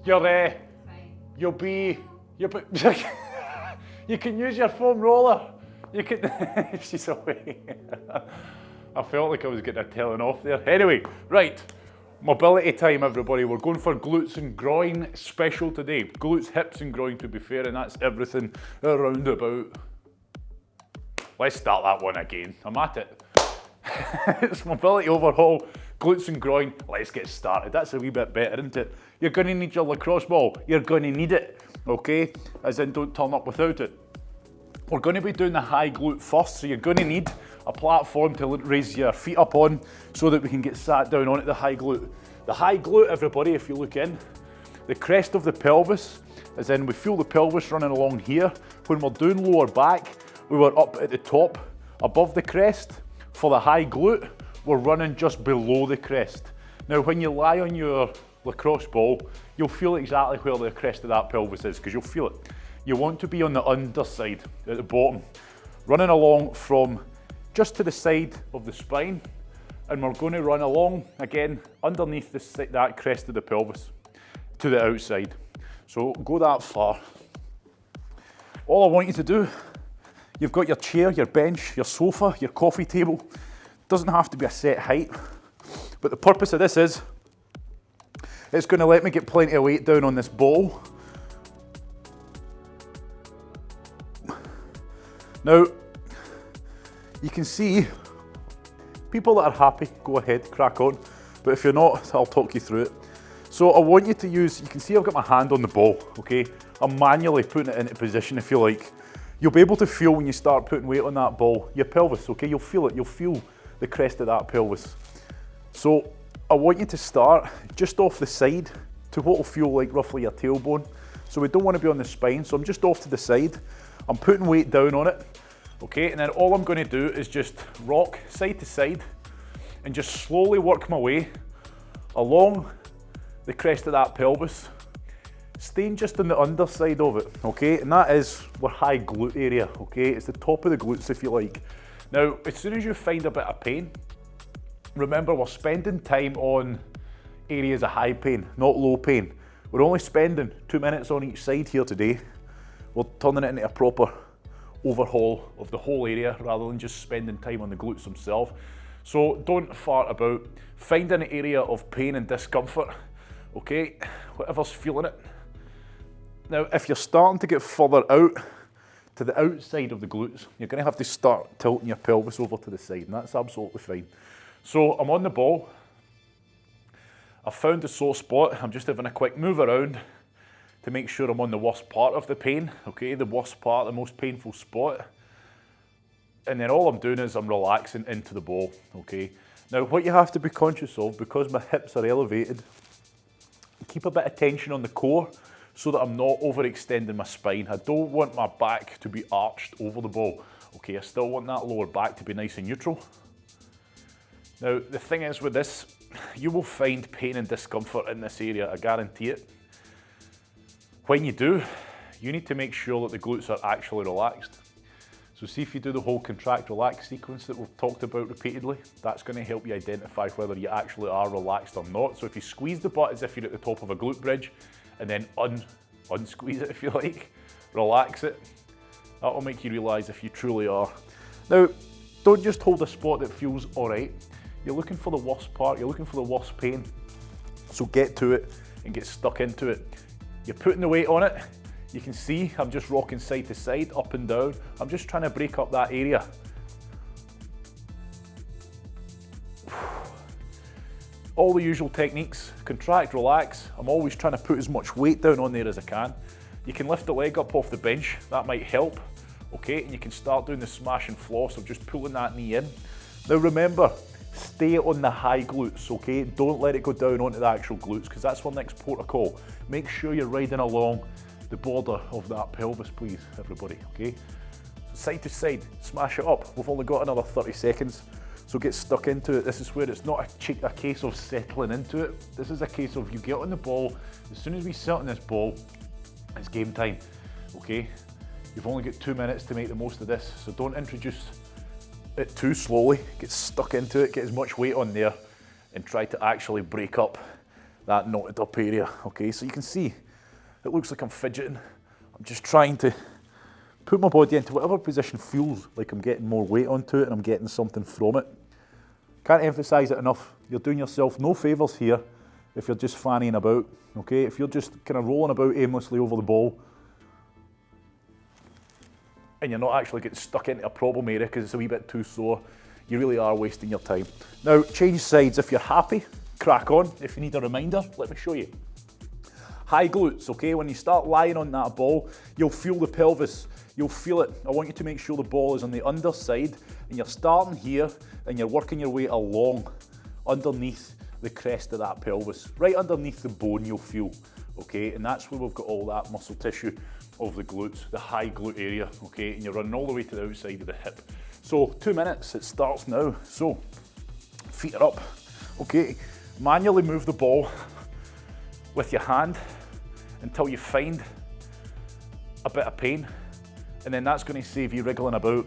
You'll be, you can use your foam roller. You can, she's away. I felt like I was getting a telling off there. Anyway, right, mobility time everybody. We're going for glutes and groin special today. Glutes, hips and groin to be fair, and that's everything around about. Let's start that one again. I'm at it. It's mobility overhaul, glutes and groin. Let's get started. That's a wee bit better, isn't it? You're going to need your lacrosse ball. You're going to need it, okay? As in, don't turn up without it. We're going to be doing the high glute first, so you're going to need a platform to raise your feet up on so that we can get sat down on it, the high glute. The high glute, everybody, if you look in, the crest of the pelvis, as in we feel the pelvis running along here. When we're doing lower back, we were up at the top, above the crest. For the high glute, we're running just below the crest. Now, when you lie on your lacrosse ball, you'll feel exactly where the crest of that pelvis is, because you'll feel it. You want to be on the underside, at the bottom, running along from just to the side of the spine, and we're going to run along, again, underneath that crest of the pelvis, to the outside. So go that far. All I want you to do, you've got your chair, your bench, your sofa, your coffee table. Doesn't have to be a set height, but the purpose of this is, it's going to let me get plenty of weight down on this ball. Now, you can see, people that are happy, go ahead, crack on. But if you're not, I'll talk you through it. So I want you to use, you can see I've got my hand on the ball, okay? I'm manually putting it into position, if you like. You'll be able to feel when you start putting weight on that ball, your pelvis, okay? You'll feel it, you'll feel the crest of that pelvis. So I want you to start just off the side to what will feel like roughly your tailbone. So we don't want to be on the spine, so I'm just off to the side. I'm putting weight down on it, okay? And then all I'm going to do is just rock side to side and just slowly work my way along the crest of that pelvis, staying just on the underside of it, okay? And that is our high glute area, okay? It's the top of the glutes, if you like. Now, as soon as you find a bit of pain, remember we're spending time on areas of high pain, not low pain. We're only spending 2 minutes on each side here today. We're turning it into a proper overhaul of the whole area rather than just spending time on the glutes themselves. So don't fart about. Find an area of pain and discomfort, okay? Whatever's feeling it. Now, if you're starting to get further out to the outside of the glutes, you're going to have to start tilting your pelvis over to the side, and that's absolutely fine. So I'm on the ball. I've found a sore spot. I'm just having a quick move around to make sure I'm on the worst part of the pain, okay? The worst part, the most painful spot. And then all I'm doing is I'm relaxing into the ball, okay? Now, what you have to be conscious of, because my hips are elevated, keep a bit of tension on the core so that I'm not overextending my spine. I don't want my back to be arched over the ball, okay? I still want that lower back to be nice and neutral. Now, the thing is with this, you will find pain and discomfort in this area, I guarantee it. When you do, you need to make sure that the glutes are actually relaxed. So see if you do the whole contract relax sequence that we've talked about repeatedly, that's going to help you identify whether you actually are relaxed or not. So if you squeeze the butt as if you're at the top of a glute bridge and then unsqueeze it if you like, relax it, that will make you realise if you truly are. Now, don't just hold a spot that feels alright. You're looking for the worst part, you're looking for the worst pain. So get to it and get stuck into it. You're putting the weight on it. You can see I'm just rocking side to side, up and down. I'm just trying to break up that area. All the usual techniques, contract, relax. I'm always trying to put as much weight down on there as I can. You can lift the leg up off the bench, that might help, okay? And you can start doing the smash and floss of just pulling that knee in. Now remember, stay on the high glutes, okay? Don't let it go down onto the actual glutes, because that's our next protocol. Make sure you're riding along the border of that pelvis, please, everybody, okay? So side to side, smash it up. We've only got another 30 seconds, so get stuck into it. This is where it's not a case of settling into it. This is a case of you get on the ball. As soon as we set on this ball, it's game time, okay? You've only got 2 minutes to make the most of this, so don't introduce it too slowly. Get stuck into it, get as much weight on there and try to actually break up that knotted up area, okay? So you can see, it looks like I'm fidgeting. I'm just trying to put my body into whatever position feels like I'm getting more weight onto it and I'm getting something from it. Can't emphasize it enough. You're doing yourself no favors here if you're just fannying about, okay? If you're just kind of rolling about aimlessly over the ball and you're not actually getting stuck into a problem area because it's a wee bit too sore, you really are wasting your time. Now, change sides. If you're happy, crack on. If you need a reminder, let me show you. High glutes, okay? When you start lying on that ball, you'll feel the pelvis. You'll feel it. I want you to make sure the ball is on the underside and you're starting here and you're working your way along underneath the crest of that pelvis. Right underneath the bone you'll feel, okay? And that's where we've got all that muscle tissue of the glutes, the high glute area, okay? And you're running all the way to the outside of the hip. So 2 minutes, it starts now. So feet are up, okay? Manually move the ball with your hand until you find a bit of pain, and then that's going to save you wriggling about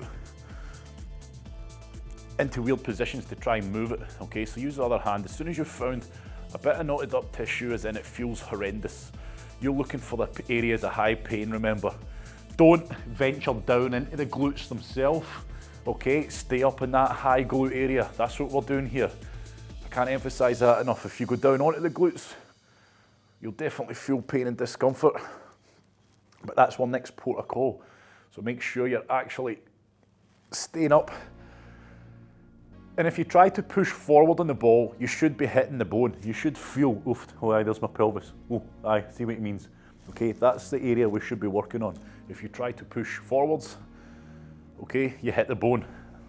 into weird positions to try and move it, okay? So use the other hand. As soon as you've found a bit of knotted up tissue, as in it feels horrendous, you're looking for the areas of high pain, remember. Don't venture down into the glutes themselves, okay? Stay up in that high glute area. That's what we're doing here. I can't emphasize that enough. If you go down onto the glutes, you'll definitely feel pain and discomfort, but that's our next port of call. So make sure you're actually staying up. And if you try to push forward on the ball, you should be hitting the bone. You should feel, oof, oh aye, there's my pelvis. Oh, aye, see what it means. Okay, that's the area we should be working on. If you try to push forwards, okay, you hit the bone.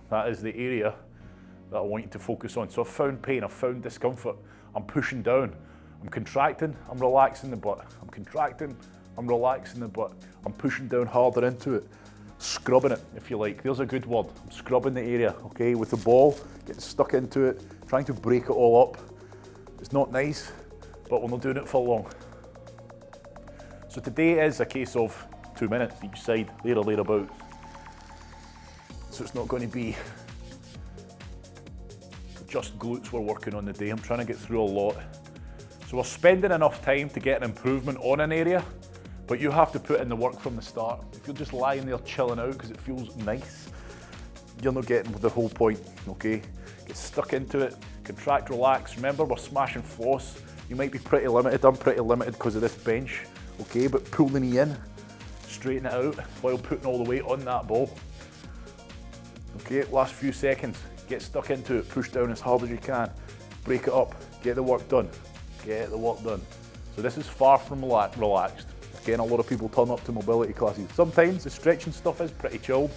That is the area that I want you to focus on. So I've found pain, I've found discomfort. I'm pushing down. I'm contracting, I'm relaxing the butt. I'm contracting, I'm relaxing the butt. I'm pushing down harder into it. Scrubbing it, if you like. There's a good word. I'm scrubbing the area, okay, with the ball, getting stuck into it, trying to break it all up. It's not nice, but we're not doing it for long. So today is a case of 2 minutes each side, there or thereabouts. So it's not going to be just glutes we're working on today. I'm trying to get through a lot. So we're spending enough time to get an improvement on an area, but you have to put in the work from the start. If you're just lying there chilling out because it feels nice, you're not getting the whole point, okay? Get stuck into it, contract, relax. Remember, we're smashing floss. You might be pretty limited. I'm pretty limited because of this bench, okay? But pull the knee in, straighten it out while putting all the weight on that ball. Okay, last few seconds, get stuck into it, push down as hard as you can, break it up, get the work done, get the work done. So this is far from relaxed. Again, a lot of people turn up to mobility classes. Sometimes the stretching stuff is pretty chilled,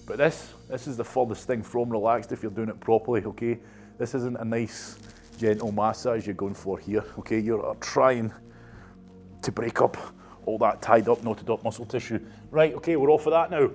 but this is the furthest thing from relaxed if you're doing it properly, okay? This isn't a nice, gentle massage you're going for here, okay? You're trying to break up all that tied up, knotted up muscle tissue. Right, okay, we're off of that now.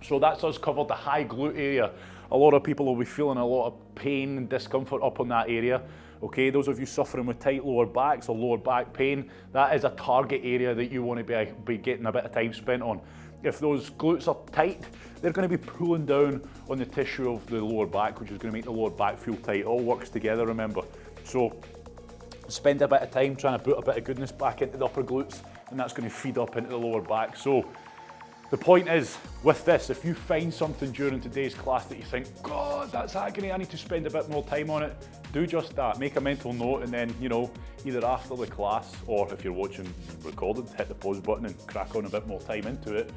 So that's us covered the high glute area. A lot of people will be feeling a lot of pain and discomfort up on that area. Okay, those of you suffering with tight lower backs or lower back pain, that is a target area that you want to be getting a bit of time spent on. If those glutes are tight, they're going to be pulling down on the tissue of the lower back, which is going to make the lower back feel tight. It all works together, remember. So spend a bit of time trying to put a bit of goodness back into the upper glutes, and that's going to feed up into the lower back. So the point is, with this, if you find something during today's class that you think, God, that's agony, I need to spend a bit more time on it, do just that. Make a mental note, and then, you know, either after the class, or if you're watching recorded, hit the pause button and crack on a bit more time into it,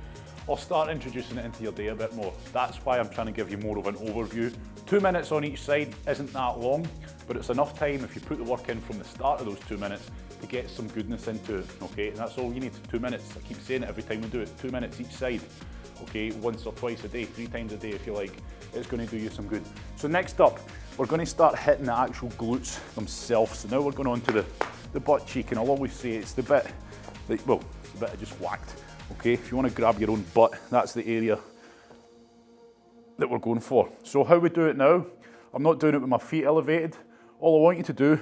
or start introducing it into your day a bit more. That's why I'm trying to give you more of an overview. 2 minutes on each side isn't that long, but it's enough time if you put the work in from the start of those 2 minutes to get some goodness into it, okay? And that's all you need, 2 minutes. I keep saying it every time we do it, 2 minutes each side, okay? Once or twice a day, 3 times a day if you like. It's going to do you some good. So next up, we're going to start hitting the actual glutes themselves. So now we're going on to the butt cheek, and I'll always say it's the bit that, well, it's the bit I just whacked, okay? If you want to grab your own butt, that's the area that we're going for. So how we do it now, I'm not doing it with my feet elevated. All I want you to do,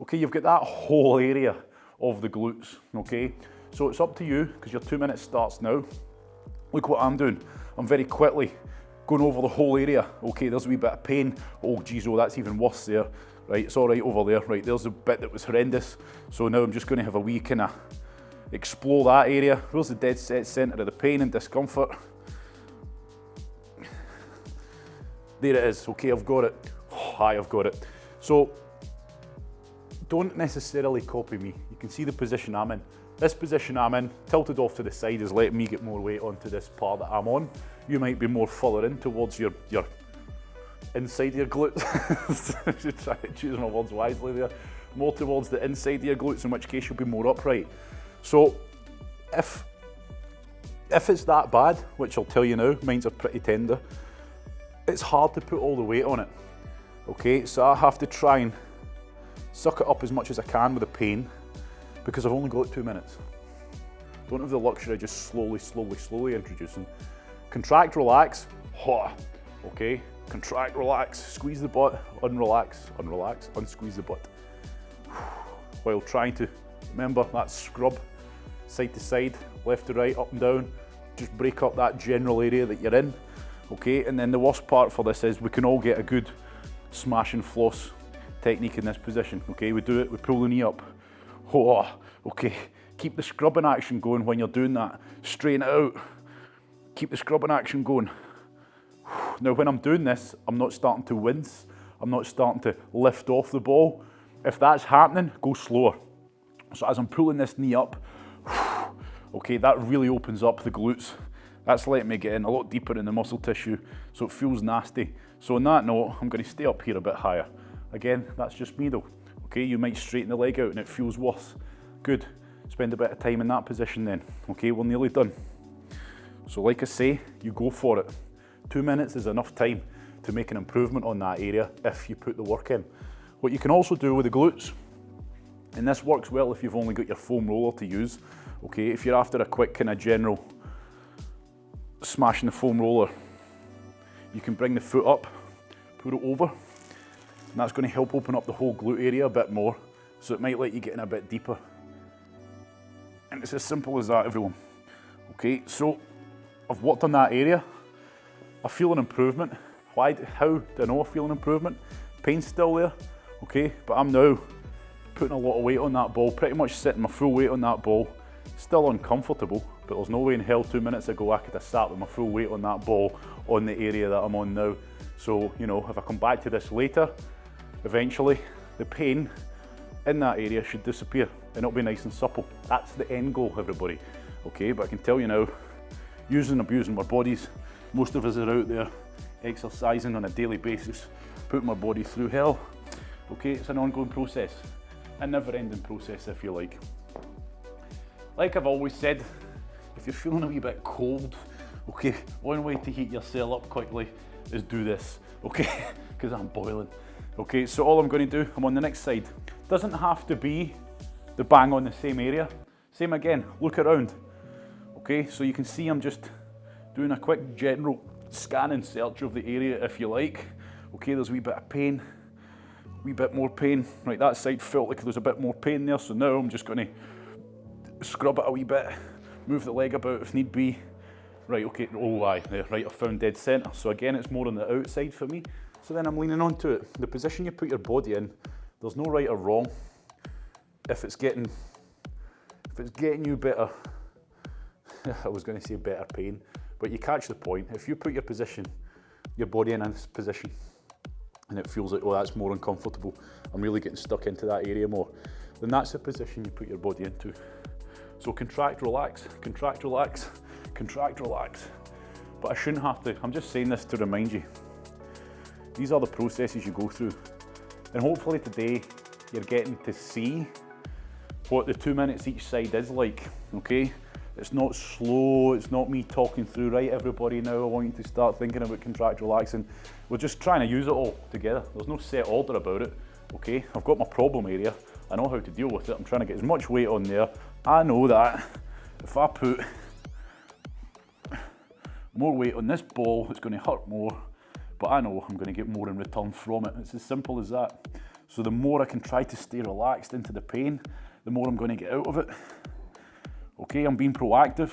okay, you've got that whole area of the glutes, okay? So it's up to you, because your 2 minutes starts now. Look what I'm doing. I'm very quickly going over the whole area. Okay, there's a wee bit of pain. Oh geez, oh, that's even worse there. right? It's all right over there, right? There's a bit that was horrendous. So now I'm just going to have a wee kind of explore that area. Where's the dead set center of the pain and discomfort? There it is. Okay, I've got it. Hi, I've got it. So don't necessarily copy me. You can see the position I'm in. This position I'm in, tilted off to the side, is letting me get more weight onto this part that I'm on. You might be more further in towards your inside of your glutes. Should try to choose my words wisely there. More towards the inside of your glutes, in which case you'll be more upright. So if it's that bad, which I'll tell you now, mine's are pretty tender, it's hard to put all the weight on it. Okay, so I have to try and suck it up as much as I can with the pain, because I've only got 2 minutes. Don't have the luxury of just slowly introducing. Contract, relax, okay? Contract, relax, squeeze the butt, unrelax, unsqueeze the butt. While trying to, remember that scrub, side to side, left to right, up and down, just break up that general area that you're in, okay? And then the worst part for this is we can all get a good smash and floss technique in this position, okay? We do it, we pull the knee up. Okay, keep the scrubbing action going when you're doing that. Straighten it out. Keep the scrubbing action going. Now when I'm doing this, I'm not starting to wince. I'm not starting to lift off the ball. If that's happening, go slower. So as I'm pulling this knee up, okay, that really opens up the glutes. That's letting me get in a lot deeper in the muscle tissue, so it feels nasty. So on that note, I'm going to stay up here a bit higher. Again, that's just me though. Okay, you might straighten the leg out and it feels worse. Good, spend a bit of time in that position then. Okay, we're nearly done. So like I say, you go for it. 2 minutes is enough time to make an improvement on that area if you put the work in. What you can also do with the glutes, and this works well if you've only got your foam roller to use, okay, if you're after a quick kind of general smashing the foam roller, you can bring the foot up, put it over, and that's going to help open up the whole glute area a bit more, so it might let you get in a bit deeper. And it's as simple as that, everyone. Okay, so I've worked on that area. I feel an improvement. How do I know I feel an improvement? Pain's still there, okay, but I'm now putting a lot of weight on that ball, pretty much sitting my full weight on that ball. Still uncomfortable, but there's no way in hell 2 minutes ago I could have sat with my full weight on that ball on the area that I'm on now. So, you know, if I come back to this later, eventually the pain in that area should disappear and it'll be nice and supple. That's the end goal, everybody. Okay, but I can tell you now, using and abusing our bodies, most of us are out there exercising on a daily basis, putting our body through hell. Okay, it's an ongoing process, a never-ending process if you like. Like I've always said, if you're feeling a wee bit cold, okay, one way to heat yourself up quickly is do this, okay, because I'm boiling. Okay, so all I'm going to do, I'm on the next side. Doesn't have to be the bang on the same area. Same again, look around. Okay, so you can see I'm just doing a quick general scan and search of the area if you like. Okay, there's a wee bit of pain, a wee bit more pain. Right, that side felt like there's a bit more pain there, so now I'm just going to scrub it a wee bit, move the leg about if need be. Right, okay, oh aye, there, right, I found dead center. So again, it's more on the outside for me. So then I'm leaning onto it. The position you put your body in, there's no right or wrong. If it's getting you better, I was going to say better pain, but you catch the point. If you put your body in this position, and it feels like, oh, that's more uncomfortable, I'm really getting stuck into that area more, then that's the position you put your body into. So contract, relax, contract, relax, contract, relax. But I shouldn't have to, I'm just saying this to remind you. These are the processes you go through. And hopefully today, you're getting to see what the 2 minutes each side is like, okay? It's not slow, it's not me talking through, right, everybody now I want you to start thinking about contract, relaxing. We're just trying to use it all together. There's no set order about it, okay? I've got my problem area, I know how to deal with it. I'm trying to get as much weight on there. I know that if I put more weight on this ball, it's going to hurt more, but I know I'm going to get more in return from it. It's as simple as that. So the more I can try to stay relaxed into the pain, the more I'm going to get out of it. Okay, I'm being proactive,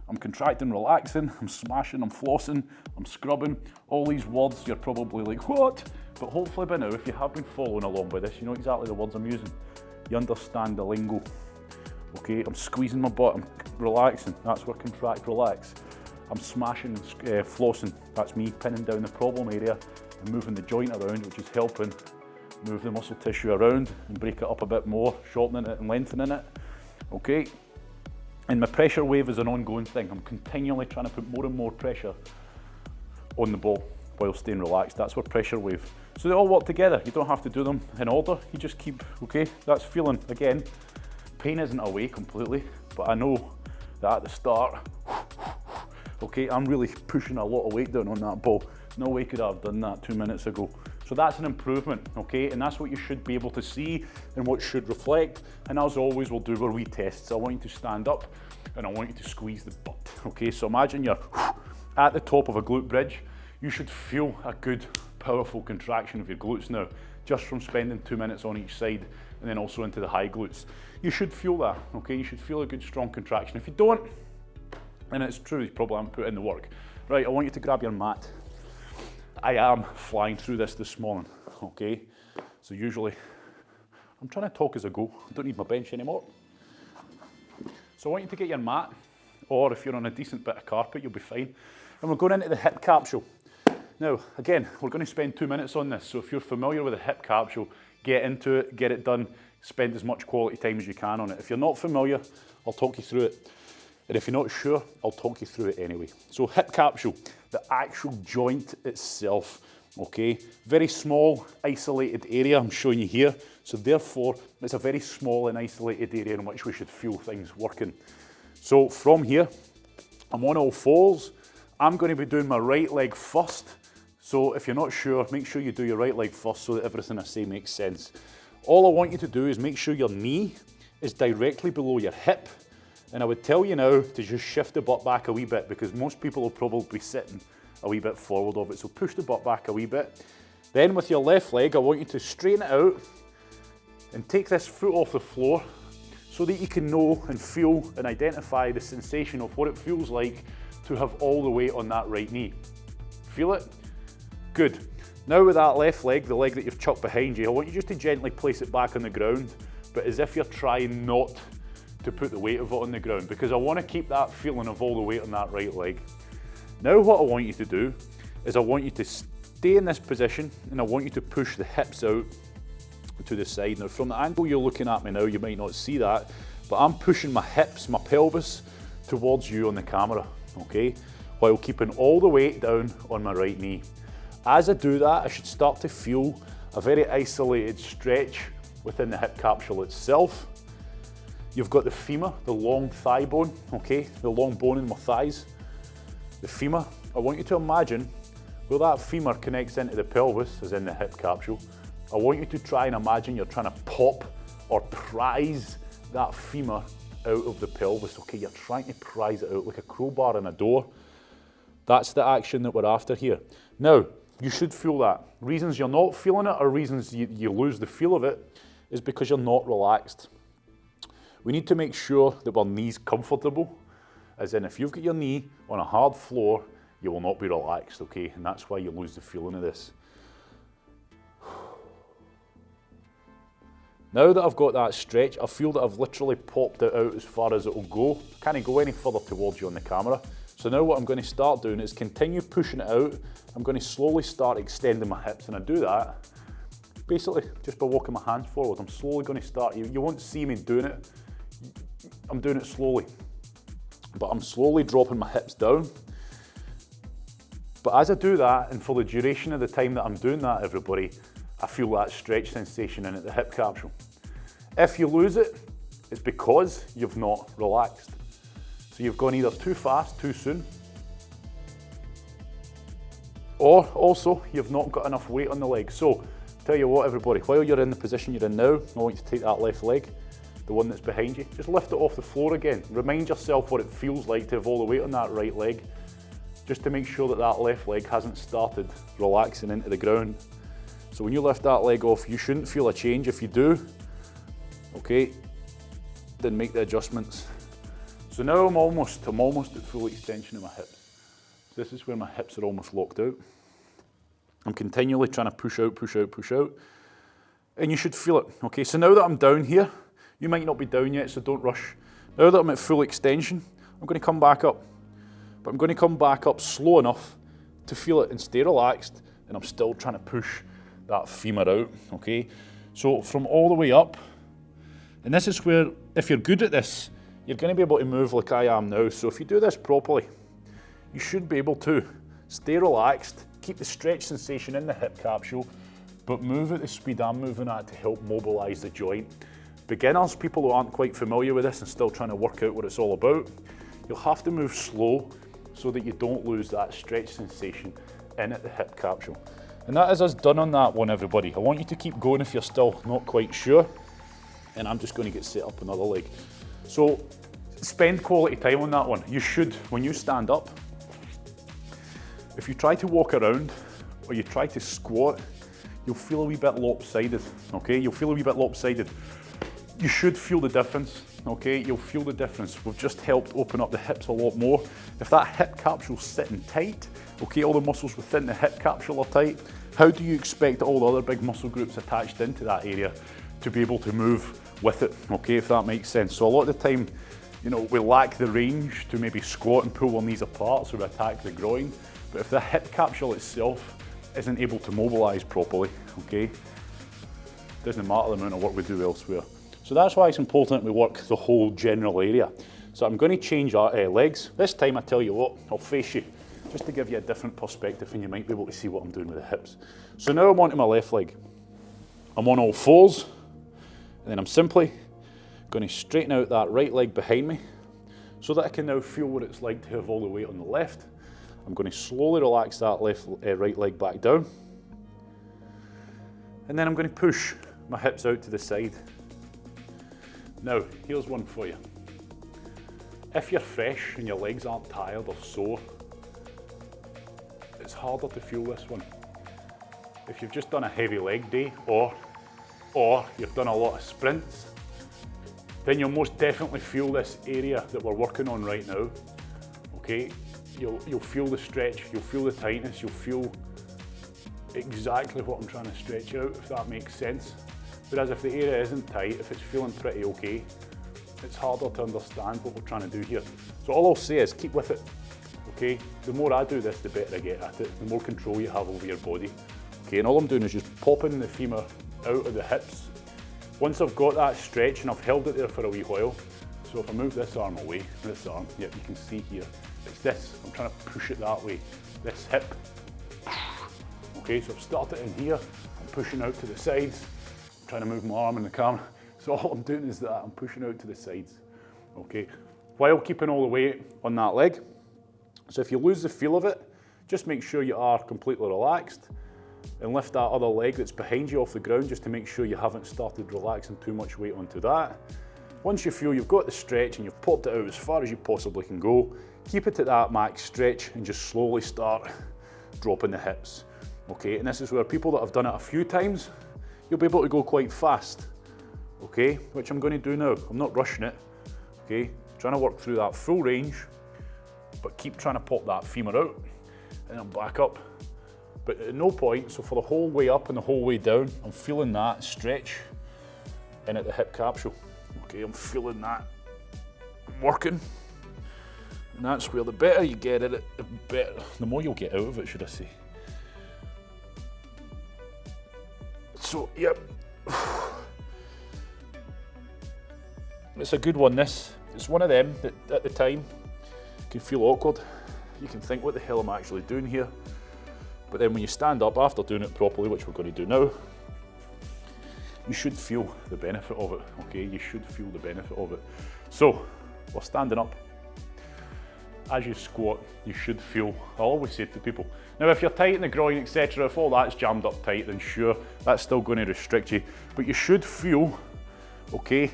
I'm contracting, relaxing, I'm smashing, I'm flossing, I'm scrubbing. All these words, you're probably like, what? But hopefully by now, if you have been following along with this, you know exactly the words I'm using. You understand the lingo. Okay, I'm squeezing my butt, I'm relaxing, that's where contract, relax. I'm smashing, flossing, that's me pinning down the problem area and moving the joint around, which is helping move the muscle tissue around and break it up a bit more, shortening it and lengthening it. Okay, and my pressure wave is an ongoing thing. I'm continually trying to put more and more pressure on the ball while staying relaxed. That's where pressure wave. So they all work together. You don't have to do them in order. You just keep, okay, that's feeling, again, pain isn't away completely, but I know that at the start, okay, I'm really pushing a lot of weight down on that ball. No way could I have done that 2 minutes ago. So that's an improvement, okay? And that's what you should be able to see and what should reflect. And as always, we'll do our wee tests. I want you to stand up and I want you to squeeze the butt, okay? So imagine you're at the top of a glute bridge. You should feel a good, powerful contraction of your glutes now, just from spending 2 minutes on each side and then also into the high glutes. You should feel that, okay? You should feel a good, strong contraction. If you don't, and it's true, you probably haven't put in the work. Right, I want you to grab your mat. I am flying through this morning, okay? So usually, I'm trying to talk as I go. I don't need my bench anymore. So I want you to get your mat, or if you're on a decent bit of carpet, you'll be fine. And we're going into the hip capsule. Now, again, we're going to spend 2 minutes on this. So if you're familiar with the hip capsule, get into it, get it done, spend as much quality time as you can on it. If you're not familiar, I'll talk you through it. And if you're not sure, I'll talk you through it anyway. So hip capsule, the actual joint itself, okay? Very small, isolated area I'm showing you here. So therefore, it's a very small and isolated area in which we should feel things working. So from here, I'm on all fours. I'm going to be doing my right leg first. So if you're not sure, make sure you do your right leg first so that everything I say makes sense. All I want you to do is make sure your knee is directly below your hip. And I would tell you now to just shift the butt back a wee bit because most people will probably be sitting a wee bit forward of it. So push the butt back a wee bit. Then with your left leg, I want you to straighten it out and take this foot off the floor so that you can know and feel and identify the sensation of what it feels like to have all the weight on that right knee. Feel it? Good. Now with that left leg, the leg that you've chucked behind you, I want you just to gently place it back on the ground, but as if you're trying not to put the weight of it on the ground because I want to keep that feeling of all the weight on that right leg. Now what I want you to do is I want you to stay in this position and I want you to push the hips out to the side. Now from the angle you're looking at me now, you might not see that, but I'm pushing my hips, my pelvis towards you on the camera, okay? While keeping all the weight down on my right knee. As I do that, I should start to feel a very isolated stretch within the hip capsule itself. You've got the femur, the long thigh bone, okay? The long bone in my thighs. The femur, I want you to imagine where that femur connects into the pelvis, as in the hip capsule. I want you to try and imagine you're trying to pop or prise that femur out of the pelvis, okay? You're trying to prise it out like a crowbar in a door. That's the action that we're after here. Now, you should feel that. Reasons you're not feeling it or reasons you lose the feel of it is because you're not relaxed. We need to make sure that our knee's comfortable, as in if you've got your knee on a hard floor, you will not be relaxed, okay? And that's why you lose the feeling of this. Now that I've got that stretch, I feel that I've literally popped it out as far as it will go. I can't go any further towards you on the camera. So now what I'm going to start doing is continue pushing it out. I'm going to slowly start extending my hips, and I do that basically just by walking my hands forward. I'm slowly going to start, you won't see me doing it. I'm doing it slowly, but I'm slowly dropping my hips down. But as I do that, and for the duration of the time that I'm doing that, everybody, I feel that stretch sensation in at the hip capsule. If you lose it, it's because you've not relaxed. So you've gone either too fast, too soon, or also you've not got enough weight on the leg. So tell you what, everybody, while you're in the position you're in now, I want you to take that left leg, the one that's behind you, just lift it off the floor again. Remind yourself what it feels like to have all the weight on that right leg, just to make sure that that left leg hasn't started relaxing into the ground. So when you lift that leg off, you shouldn't feel a change. If you do, okay, then make the adjustments. So now I'm almost at full extension of my hips. So this is where my hips are almost locked out. I'm continually trying to push out, push out, push out. And you should feel it, okay? So now that I'm down here, you might not be down yet, so don't rush. Now that I'm at full extension, I'm going to come back up. But I'm going to come back up slow enough to feel it and stay relaxed, and I'm still trying to push that femur out, okay? So from all the way up, and this is where, if you're good at this, you're going to be able to move like I am now. So if you do this properly, you should be able to stay relaxed, keep the stretch sensation in the hip capsule, but move at the speed I'm moving at to help mobilize the joint. Beginners, people who aren't quite familiar with this and still trying to work out what it's all about, you'll have to move slow so that you don't lose that stretch sensation in at the hip capsule. And that is us done on that one, everybody. I want you to keep going if you're still not quite sure. And I'm just going to get set up another leg. So spend quality time on that one. You should, when you stand up, if you try to walk around or you try to squat, you'll feel a wee bit lopsided, okay? You'll feel a wee bit lopsided. You should feel the difference, okay? You'll feel the difference. We've just helped open up the hips a lot more. If that hip capsule's sitting tight, okay, all the muscles within the hip capsule are tight, how do you expect all the other big muscle groups attached into that area to be able to move with it, okay, if that makes sense? So a lot of the time, you know, we lack the range to maybe squat and pull our knees apart, so we attack the groin. But if the hip capsule itself isn't able to mobilize properly, okay, doesn't matter the amount of work we do elsewhere. So that's why it's important we work the whole general area. So I'm going to change our legs. This time, I tell you what, I'll face you, just to give you a different perspective, and you might be able to see what I'm doing with the hips. So now I'm onto my left leg. I'm on all fours, and then I'm simply going to straighten out that right leg behind me so that I can now feel what it's like to have all the weight on the left. I'm going to slowly relax that right leg back down. And then I'm going to push my hips out to the side. Now, here's one for you. If you're fresh and your legs aren't tired or sore, it's harder to feel this one. If you've just done a heavy leg day or you've done a lot of sprints, then you'll most definitely feel this area that we're working on right now, okay? You'll feel the stretch, you'll feel the tightness, you'll feel exactly what I'm trying to stretch out, if that makes sense. Whereas if the area isn't tight, if it's feeling pretty okay, it's harder to understand what we're trying to do here. So all I'll say is keep with it, okay? The more I do this, the better I get at it, the more control you have over your body. Okay, and all I'm doing is just popping the femur out of the hips. Once I've got that stretch and I've held it there for a wee while, so if I move this arm away, this arm, yep, you can see here, it's this, I'm trying to push it that way, this hip. Okay, so I've started in here, I'm pushing out to the sides, I'm trying to move my arm in the camera, so all I'm doing is that, I'm pushing out to the sides, okay, while keeping all the weight on that leg. So if you lose the feel of it, just make sure you are completely relaxed and lift that other leg that's behind you off the ground just to make sure you haven't started relaxing too much weight onto that. Once you feel you've got the stretch and you've popped it out as far as you possibly can go, keep it at that max stretch and just slowly start dropping the hips. Okay, and this is where people that have done it a few times, you'll be able to go quite fast. Okay, which I'm going to do now. I'm not rushing it. Okay, trying to work through that full range, but keep trying to pop that femur out and I'm back up. But at no point, so for the whole way up and the whole way down, I'm feeling that stretch in at the hip capsule. Okay, I'm feeling that. I'm working. And that's where the better you get at it, the more you'll get out of it, should I say. So, yep. It's a good one, this. It's one of them that at the time can feel awkward. You can think, what the hell am I actually doing here? But then when you stand up after doing it properly, which we're going to do now, you should feel the benefit of it, okay? You should feel the benefit of it. So, we're standing up. As you squat, you should feel, I always say to people, now if you're tight in the groin, etc., if all that's jammed up tight, then sure, that's still going to restrict you. But you should feel, okay,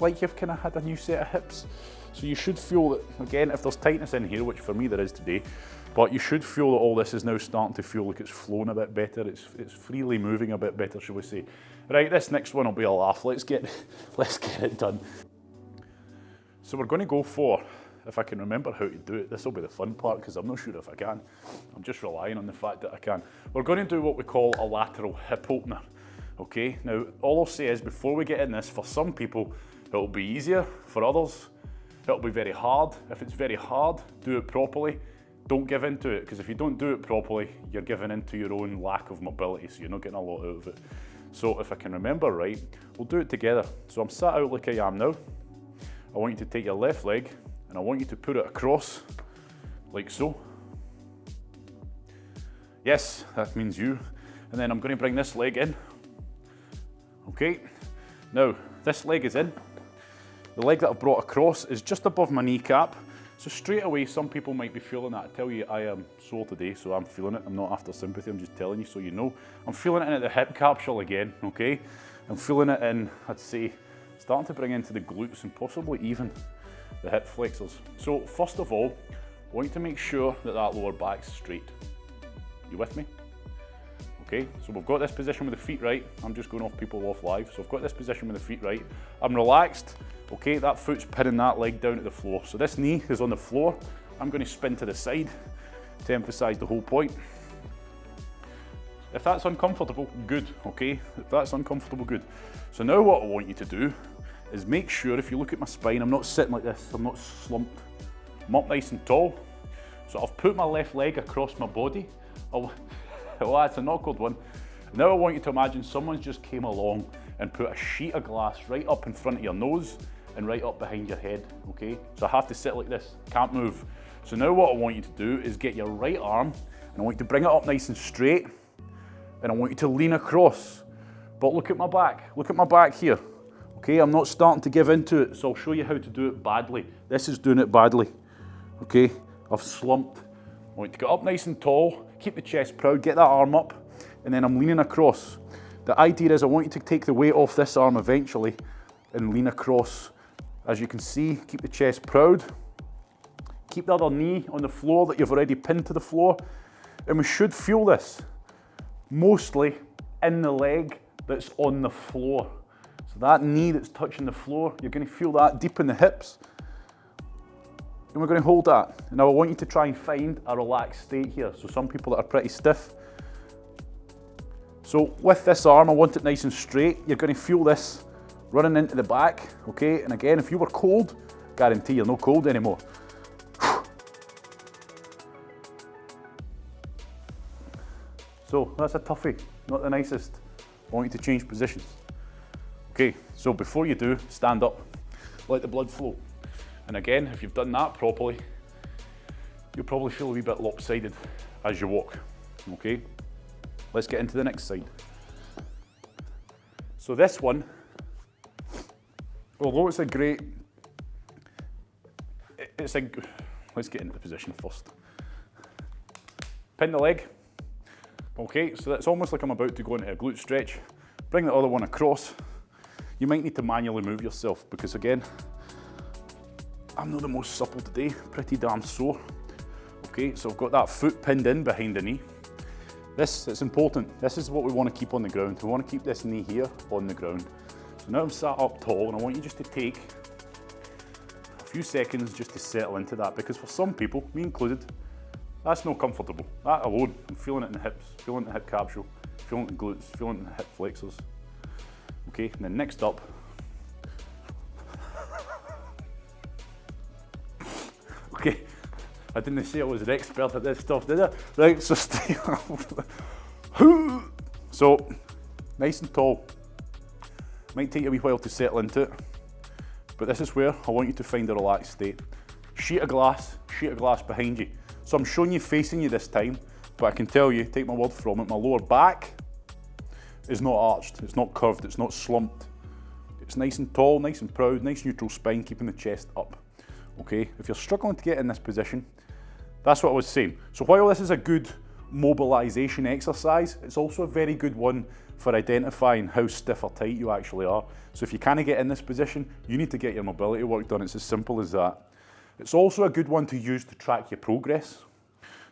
like you've kind of had a new set of hips. So you should feel that, again, if there's tightness in here, which for me there is today, but you should feel that all this is now starting to feel like it's flowing a bit better, it's freely moving a bit better, shall we say. Right, this next one will be a laugh. Let's get it done. So we're going to go for if I can remember how to do it. This will be the fun part because I'm not sure if I can. I'm just relying on the fact that I can. We're going to do what we call a lateral hip opener. Okay, now all I'll say is before we get in this, for some people it'll be easier, for others it'll be very hard. If it's very hard, do it properly. Don't give into it, because if you don't do it properly, you're giving into your own lack of mobility, so you're not getting a lot out of it. So if I can remember right, we'll do it together. So I'm sat out like I am now. I want you to take your left leg and I want you to put it across like so. Yes, that means you. And then I'm going to bring this leg in. Okay, now this leg is in. The leg that I've brought across is just above my kneecap. So straight away, some people might be feeling that. I tell you, I am sore today, so I'm feeling it. I'm not after sympathy, I'm just telling you so you know. I'm feeling it in at the hip capsule again, okay? I'm feeling it in, I'd say, starting to bring into the glutes and possibly even the hip flexors. So first of all, I want you to make sure that that lower back's straight. You with me? Okay, so we've got this position with the feet right. I'm just going off people off live. So I've got this position with the feet right. I'm relaxed. Okay, that foot's pinning that leg down at the floor. So this knee is on the floor. I'm going to spin to the side to emphasize the whole point. If that's uncomfortable, good, okay? If that's uncomfortable, good. So now what I want you to do is make sure, if you look at my spine, I'm not sitting like this, I'm not slumped. I'm up nice and tall. So I've put my left leg across my body. Oh, that's an awkward one. Now I want you to imagine someone's just came along and put a sheet of glass right up in front of your nose and right up behind your head, okay? So I have to sit like this, can't move. So now what I want you to do is get your right arm, and I want you to bring it up nice and straight, and I want you to lean across. But look at my back here, okay? I'm not starting to give into it, so I'll show you how to do it badly. This is doing it badly, okay? I've slumped. I want you to get up nice and tall, keep the chest proud, get that arm up, and then I'm leaning across. The idea is I want you to take the weight off this arm eventually and lean across. As you can see, keep the chest proud. Keep the other knee on the floor that you've already pinned to the floor. And we should feel this mostly in the leg that's on the floor. So that knee that's touching the floor, you're going to feel that deep in the hips. And we're going to hold that. Now I want you to try and find a relaxed state here. So some people that are pretty stiff. So with this arm, I want it nice and straight. You're going to feel this running into the back, okay? And again, if you were cold, guarantee you're not cold anymore. So that's a toughie, not the nicest. I want you to change positions. Okay, so before you do, stand up, let the blood flow. And again, if you've done that properly, you'll probably feel a wee bit lopsided as you walk, okay? Let's get into the next side. So this one, although it's a great, let's get into the position first. Pin the leg. Okay, so that's almost like I'm about to go into a glute stretch. Bring the other one across. You might need to manually move yourself because again, I'm not the most supple today, pretty damn sore. Okay, so I've got that foot pinned in behind the knee. It's important. This is what we want to keep on the ground. We want to keep this knee here on the ground. So now I'm sat up tall and I want you just to take a few seconds just to settle into that because for some people, me included, that's not comfortable. That alone, I'm feeling it in the hips, feeling it in the hip capsule, feeling it in glutes, feeling it in the hip flexors. Okay, and then next up, okay, I didn't say I was an expert at this stuff, did I? Right, so stay up. So, nice and tall. Might take a wee while to settle into it, but this is where I want you to find a relaxed state. Sheet of glass behind you. So I'm showing you facing you this time, but I can tell you, take my word from it, my lower back is not arched, it's not curved, it's not slumped. It's nice and tall, nice and proud, nice neutral spine, keeping the chest up. Okay, if you're struggling to get in this position, that's what I was saying. So while this is a good mobilization exercise, it's also a very good one for identifying how stiff or tight you actually are. So if you can't get in this position, you need to get your mobility work done. It's as simple as that. It's also a good one to use to track your progress.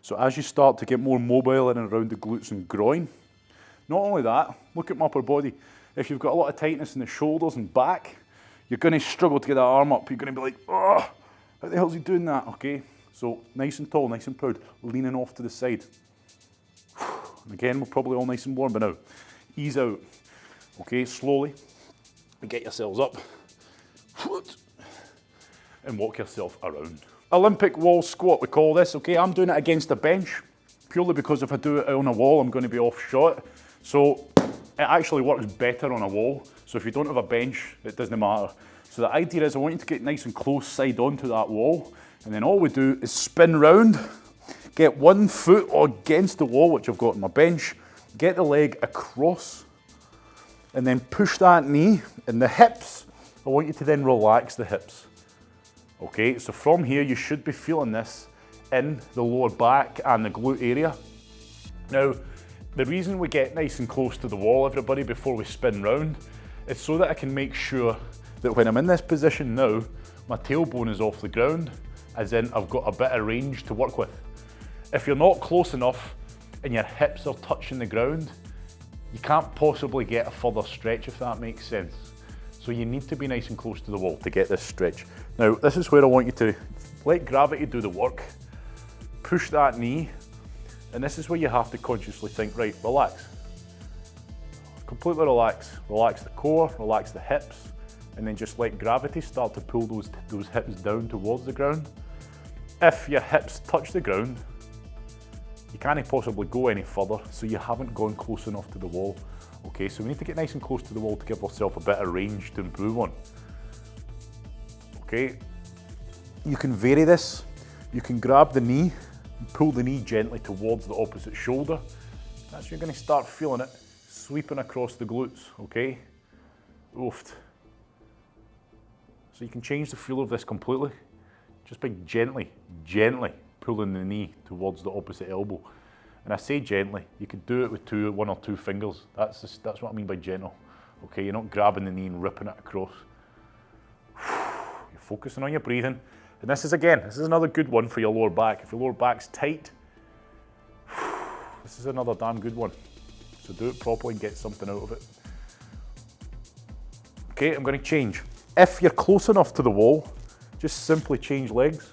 So as you start to get more mobile in and around the glutes and groin, not only that, look at my upper body. If you've got a lot of tightness in the shoulders and back, you're going to struggle to get that arm up. You're going to be like, oh, How the hell's he doing that? Okay, so nice and tall, nice and proud, leaning off to the side. And again, we're probably all nice and warm by now. Ease out. Okay, slowly, get yourselves up. And walk yourself around. Olympic wall squat, we call this, okay? I'm doing it against a bench, purely because if I do it on a wall, I'm going to be off shot. So it actually works better on a wall. So if you don't have a bench, it doesn't matter. So the idea is I want you to get nice and close side onto that wall, and then all we do is spin round, get one foot against the wall, which I've got on my bench, get the leg across, and then push that knee and the hips. I want you to then relax the hips. Okay, so from here you should be feeling this in the lower back and the glute area. Now, the reason we get nice and close to the wall, everybody, before we spin round, is so that I can make sure that when I'm in this position now, my tailbone is off the ground, as in I've got a bit of range to work with. If you're not close enough and your hips are touching the ground, you can't possibly get a further stretch, if that makes sense. So you need to be nice and close to the wall to get this stretch. Now, this is where I want you to let gravity do the work, push that knee, and this is where you have to consciously think, right, relax. Completely relax. Relax the core, relax the hips, and then just let gravity start to pull those hips down towards the ground. If your hips touch the ground, you can't possibly go any further, so you haven't gone close enough to the wall. Okay, so we need to get nice and close to the wall to give ourselves a bit of range to improve on. Okay, you can vary this. You can grab the knee and pull the knee gently towards the opposite shoulder. That's you're going to start feeling it sweeping across the glutes, okay? Oof. So you can change the feel of this completely just by gently pulling the knee towards the opposite elbow. And I say gently, you could do it with one or two fingers. That's what I mean by gentle. Okay, you're not grabbing the knee and ripping it across. You're focusing on your breathing. And this is another good one for your lower back. If your lower back's tight, this is another damn good one. So do it properly and get something out of it. Okay, I'm going to change. If you're close enough to the wall, just simply change legs.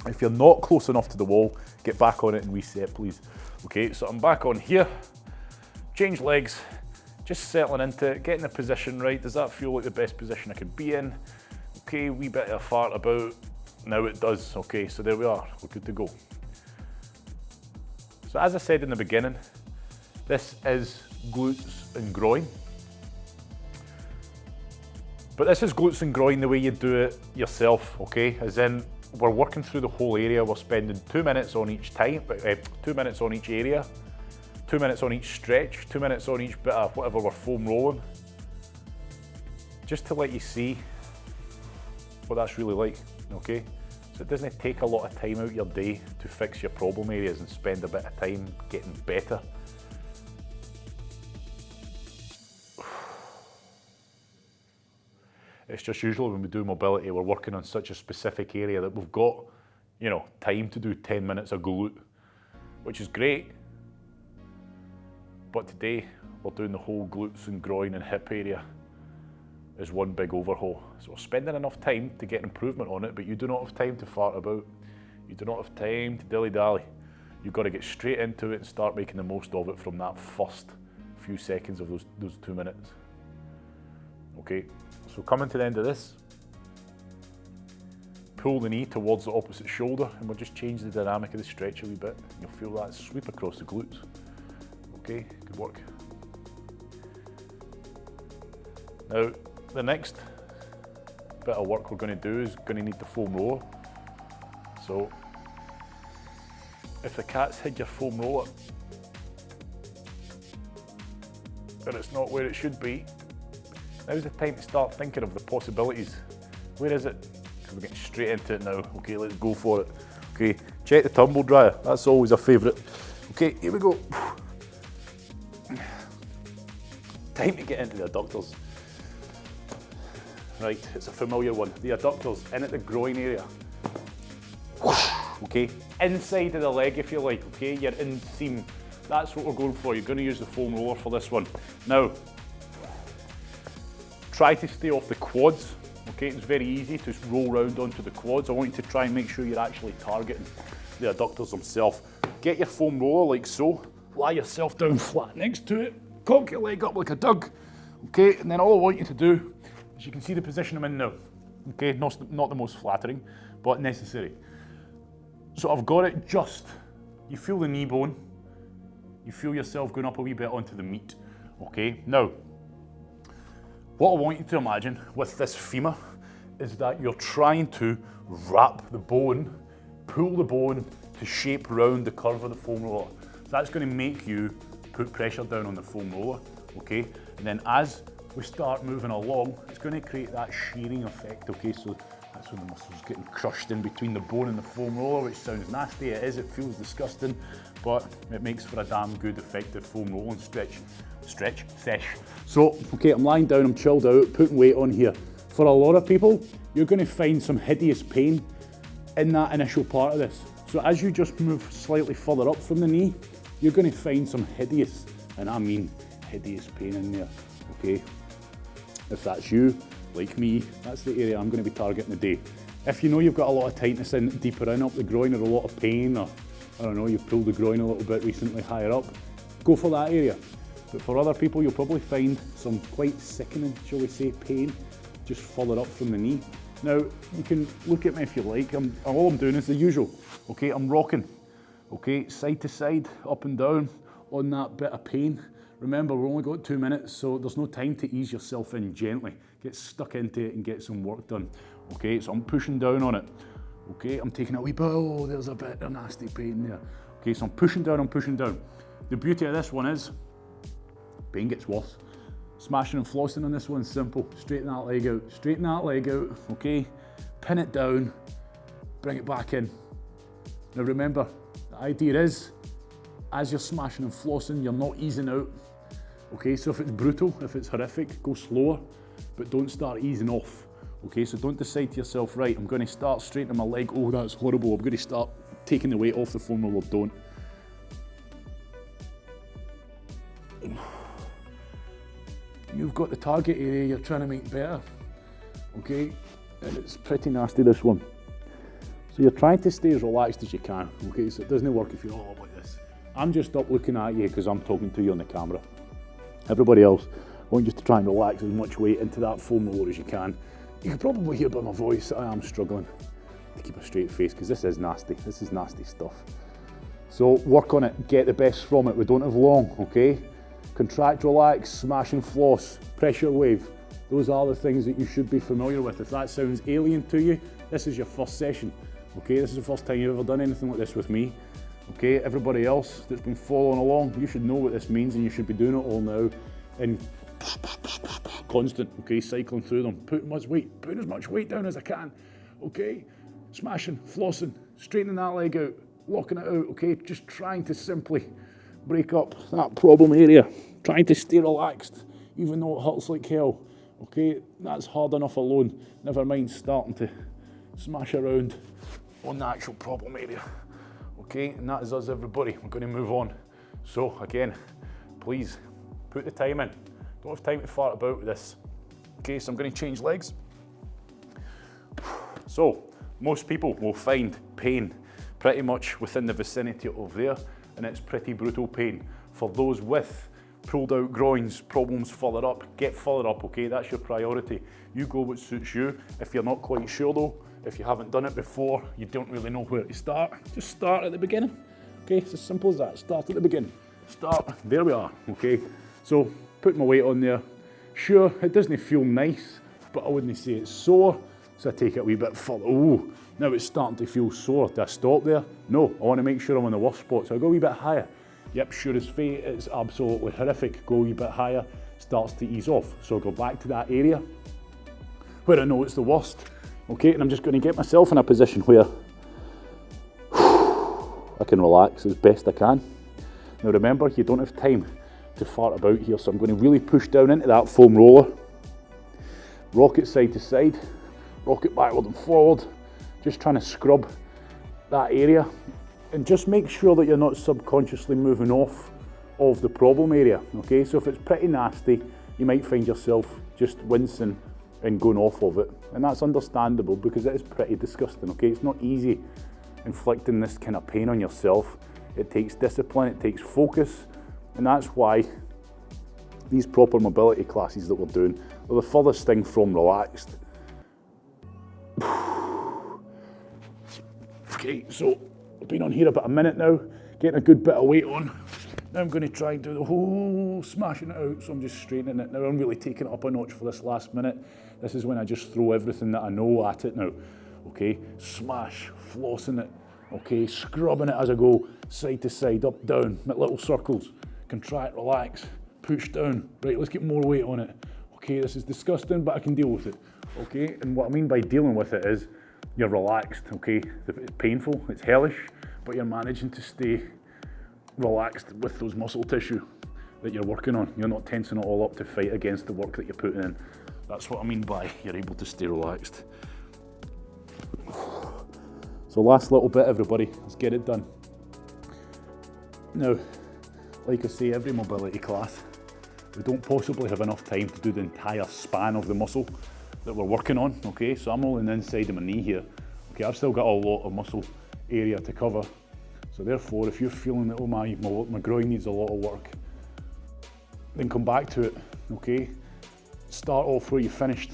If you're not close enough to the wall, get back on it and reset, please. Okay, so I'm back on here. Change legs, just settling into it, getting the position right. Does that feel like the best position I could be in? Okay, wee bit of a fart about. Now it does. Okay, so there we are. We're good to go. So as I said in the beginning, this is glutes and groin. But this is glutes and groin the way you do it yourself, okay? As in, we're working through the whole area. We're spending 2 minutes on each 2 minutes on each area, 2 minutes on each stretch, 2 minutes on each bit of whatever we're foam rolling. Just to let you see what that's really like, okay? So it doesn't take a lot of time out your day to fix your problem areas and spend a bit of time getting better. It's just usually when we do mobility, we're working on such a specific area that we've got, you know, time to do 10 minutes of glute, which is great. But today, we're doing the whole glutes and groin and hip area as one big overhaul. So we're spending enough time to get improvement on it, but you do not have time to fart about. You do not have time to dilly-dally. You've got to get straight into it and start making the most of it from that first few seconds of those 2 minutes. Okay. So coming to the end of this, pull the knee towards the opposite shoulder and we'll just change the dynamic of the stretch a wee bit. You'll feel that sweep across the glutes. Okay, good work. Now, the next bit of work we're going to do is going to need the foam roller. So, if the cat's hid your foam roller and it's not where it should be, now's the time to start thinking of the possibilities. Where is it? Because we're getting straight into it now. Okay, let's go for it. Okay, check the tumble dryer. That's always a favourite. Okay, here we go. Time to get into the adductors. Right, it's a familiar one. The adductors in at the groin area. Okay, inside of the leg if you like. Okay, your inseam. That's what we're going for. You're going to use the foam roller for this one. Now, try to stay off the quads, okay? It's very easy to roll round onto the quads. I want you to try and make sure you're actually targeting the adductors themselves. Get your foam roller like so, lie yourself down flat next to it, cock your leg up like a dog, okay? And then all I want you to do is, you can see the position I'm in now, okay? Not the most flattering, but necessary. So I've got it just, you feel the knee bone, you feel yourself going up a wee bit onto the meat, okay? Now, what I want you to imagine with this femur is that you're trying to wrap the bone, pull the bone to shape round the curve of the foam roller. That's going to make you put pressure down on the foam roller, okay? And then as we start moving along, it's going to create that shearing effect, okay? So that's when the muscle's getting crushed in between the bone and the foam roller, which sounds nasty. It is, it feels disgusting, but it makes for a damn good, effective foam rolling sesh. So, okay, I'm lying down, I'm chilled out, putting weight on here. For a lot of people, you're going to find some hideous pain in that initial part of this. So as you just move slightly further up from the knee, you're going to find some hideous, and I mean hideous pain in there, okay? If that's you, like me, that's the area I'm going to be targeting today. If you know you've got a lot of tightness in deeper in up the groin, or a lot of pain, or I don't know, you've pulled the groin a little bit recently higher up, go for that area. But for other people, you'll probably find some quite sickening, shall we say, pain just further up from the knee. Now, you can look at me if you like. All I'm doing is the usual, okay? I'm rocking, okay? Side to side, up and down on that bit of pain. Remember, we've only got 2 minutes, so there's no time to ease yourself in gently. Get stuck into it and get some work done, okay? So I'm pushing down on it, okay? I'm taking a wee bit, oh, there's a bit of nasty pain there. Okay, so I'm pushing down, I'm pushing down. The beauty of this one is, pain gets worse. Smashing and flossing on this one's simple. Straighten that leg out, okay? Pin it down, bring it back in. Now remember, the idea is, as you're smashing and flossing, you're not easing out. Okay, so if it's brutal, if it's horrific, go slower, but don't start easing off. Okay, so don't decide to yourself, right, I'm going to start straightening my leg, oh that's horrible, I'm going to start taking the weight off the foam roller. Don't. You've got the target area you're trying to make better, okay? And it's pretty nasty, this one. So you're trying to stay as relaxed as you can, okay? So it doesn't work if you're all like this. I'm just up looking at you because I'm talking to you on the camera. Everybody else, I want you to try and relax as much weight into that foam roller as you can. You can probably hear by my voice I am struggling to keep a straight face because this is nasty. This is nasty stuff. So work on it, get the best from it. We don't have long, okay? Contract, relax, smash and floss, pressure wave. Those are the things that you should be familiar with. If that sounds alien to you, this is your first session, okay? This is the first time you've ever done anything like this with me, okay? Everybody else that's been following along, you should know what this means and you should be doing it all now in constant, okay? Cycling through them, putting as much weight down as I can, okay? Smashing, flossing, straightening that leg out, locking it out, okay? Just trying to simply break up that problem area, trying to stay relaxed, even though it hurts like hell, okay? That's hard enough alone, never mind starting to smash around on the actual problem area, okay? And that is us, everybody. We're going to move on. So again, please put the time in. Don't have time to fart about with this. Okay, so I'm going to change legs. So most people will find pain pretty much within the vicinity of there, and it's pretty brutal pain. For those with pulled out groins, problems further up, get further up, okay? That's your priority. You go what suits you. If you're not quite sure though, if you haven't done it before, you don't really know where to start, just start at the beginning, okay? It's as simple as that. Start at the beginning. Start, there we are, okay? So put my weight on there. Sure, it doesn't feel nice, but I wouldn't say it's sore, so I take it a wee bit further. Oh, now it's starting to feel sore. Do I stop there? No, I want to make sure I'm on the worst spot, so I go a wee bit higher. Yep, sure as fate, it's absolutely horrific. Go a wee bit higher, starts to ease off. So I go back to that area where I know it's the worst, okay? And I'm just going to get myself in a position where I can relax as best I can. Now remember, you don't have time to fart about here, so I'm going to really push down into that foam roller, rock it side to side, rock it backward and forward, just trying to scrub that area, and just make sure that you're not subconsciously moving off of the problem area, okay? So if it's pretty nasty, you might find yourself just wincing and going off of it. And that's understandable because it is pretty disgusting, okay? It's not easy inflicting this kind of pain on yourself. It takes discipline, it takes focus, and that's why these proper mobility classes that we're doing are the furthest thing from relaxed. Okay, so I've been on here about a minute now, getting a good bit of weight on. Now I'm going to try and do the whole smashing it out, so I'm just straightening it. Now I'm really taking it up a notch for this last minute. This is when I just throw everything that I know at it now. Okay, smash, flossing it, okay, scrubbing it as I go, side to side, up, down, make little circles, contract, relax, push down. Right, let's get more weight on it. Okay, this is disgusting, but I can deal with it. Okay, and what I mean by dealing with it is you're relaxed, okay? It's painful, it's hellish, but you're managing to stay relaxed with those muscle tissue that you're working on. You're not tensing it all up to fight against the work that you're putting in. That's what I mean by you're able to stay relaxed. So last little bit, everybody, let's get it done. Now, like I say, every mobility class, we don't possibly have enough time to do the entire span of the muscle that we're working on, okay? So I'm only on the inside of my knee here. Okay, I've still got a lot of muscle area to cover. So therefore, if you're feeling that, oh my groin needs a lot of work, then come back to it, okay? Start off where you finished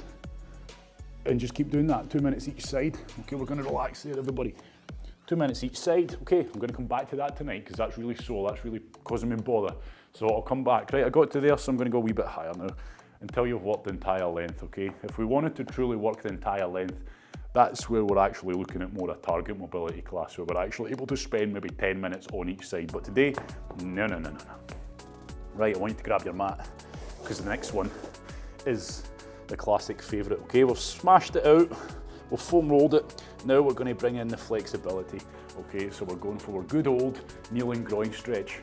and just keep doing that, 2 minutes each side. Okay, we're gonna relax there, everybody. 2 minutes each side. Okay, I'm gonna come back to that tonight because that's really sore, that's really causing me bother. So I'll come back. Right, I got to there, so I'm gonna go a wee bit higher now until you've worked the entire length, okay? If we wanted to truly work the entire length, that's where we're actually looking at more a target mobility class, where we're actually able to spend maybe 10 minutes on each side. But today, no. Right, I want you to grab your mat, because the next one is the classic favourite, okay? We've smashed it out, we've foam rolled it, now we're going to bring in the flexibility, okay? So we're going for a good old kneeling groin stretch.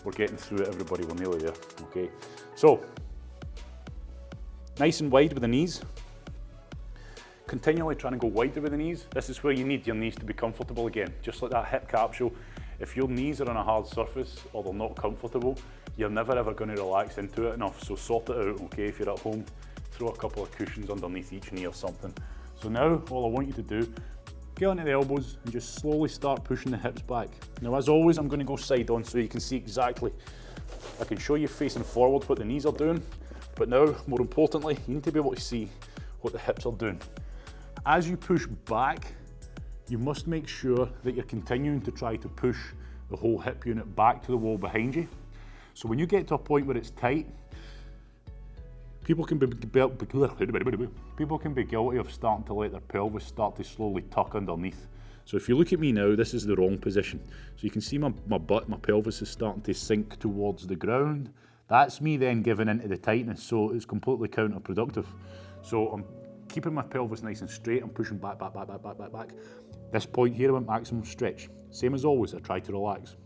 We're getting through it, everybody, we're nearly there, okay? So, nice and wide with the knees. Continually trying to go wider with the knees. This is where you need your knees to be comfortable again, just like that hip capsule. If your knees are on a hard surface or they're not comfortable, you're never ever going to relax into it enough, so sort it out, okay? If you're at home, throw a couple of cushions underneath each knee or something. So now, all I want you to do, get onto the elbows and just slowly start pushing the hips back. Now, as always, I'm going to go side on so you can see exactly. I can show you facing forward what the knees are doing, but now, more importantly, you need to be able to see what the hips are doing. As you push back, you must make sure that you're continuing to try to push the whole hip unit back to the wall behind you. So when you get to a point where it's tight, people can be guilty of starting to let their pelvis start to slowly tuck underneath. So if you look at me now, this is the wrong position. So you can see my butt, my pelvis is starting to sink towards the ground. That's me then giving into the tightness, so it's completely counterproductive. So I'm keeping my pelvis nice and straight, I'm pushing back. This point here, I'm at maximum stretch. Same as always, I try to relax.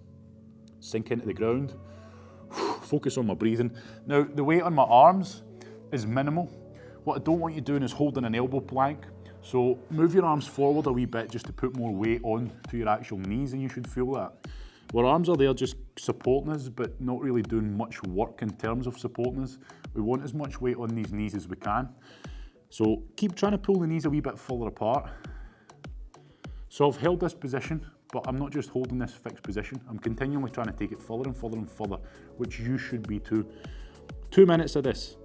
Sink into the ground, focus on my breathing. Now, the weight on my arms is minimal. What I don't want you doing is holding an elbow plank. So move your arms forward a wee bit just to put more weight on to your actual knees, and you should feel that. Our arms are there just supporting us, but not really doing much work in terms of supporting us. We want as much weight on these knees as we can. So keep trying to pull the knees a wee bit further apart. So I've held this position, but I'm not just holding this fixed position. I'm continually trying to take it further and further and further, which you should be too. 2 minutes of this,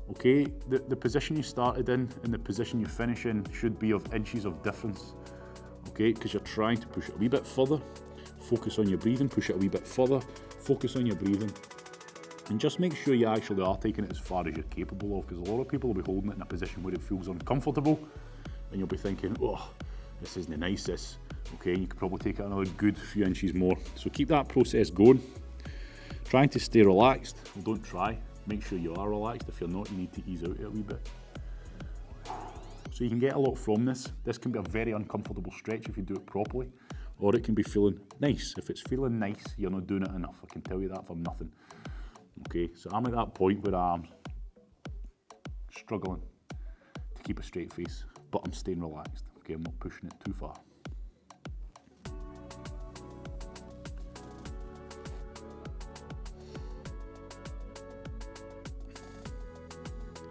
okay? The position you started in and the position you finish in should be of inches of difference, okay? Because you're trying to push it a wee bit further, focus on your breathing, push it a wee bit further, focus on your breathing. And just make sure you actually are taking it as far as you're capable of, because a lot of people will be holding it in a position where it feels uncomfortable, and you'll be thinking, oh, this isn't nice, this. Okay, you could probably take it another good few inches more. So keep that process going. Trying to stay relaxed. Well, don't try. Make sure you are relaxed. If you're not, you need to ease out a wee bit. So you can get a lot from this. This can be a very uncomfortable stretch if you do it properly, or it can be feeling nice. If it's feeling nice, you're not doing it enough. I can tell you that for nothing. Okay, so I'm at that point where I'm struggling to keep a straight face, but I'm staying relaxed. Okay, I'm not pushing it too far.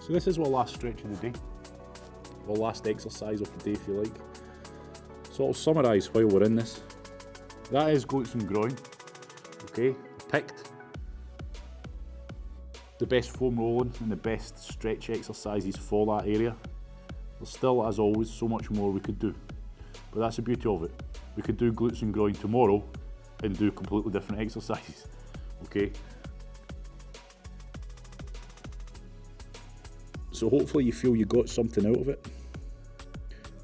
So this is our last stretch of the day. or last exercise of the day if you like. So I'll summarise while we're in this. That is glutes and groin. Okay, picked the best foam rolling and the best stretch exercises for that area. There's still, as always, so much more we could do. But that's the beauty of it. We could do glutes and groin tomorrow and do completely different exercises. Okay. So hopefully you feel you got something out of it.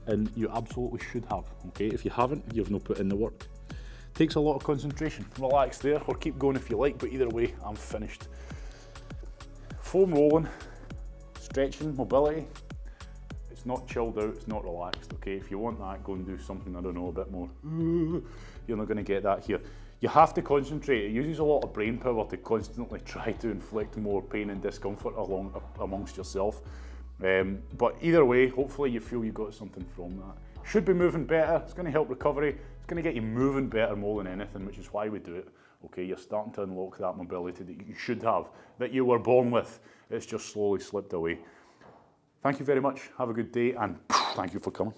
And you absolutely should have. Okay, if you haven't, you've not put in the work. Takes a lot of concentration. Relax there, or keep going if you like, but either way, I'm finished. Foam rolling, stretching, mobility. It's not chilled out, it's not relaxed, okay? If you want that, go and do something, I don't know, a bit more. You're not gonna get that here. You have to concentrate. It uses a lot of brain power to constantly try to inflict more pain and discomfort amongst yourself. But either way, hopefully you feel you got something from that. Should be moving better, it's gonna help recovery, it's gonna get you moving better more than anything, which is why we do it. Okay, you're starting to unlock that mobility that you should have, that you were born with. It's just slowly slipped away. Thank you very much, have a good day, and thank you for coming.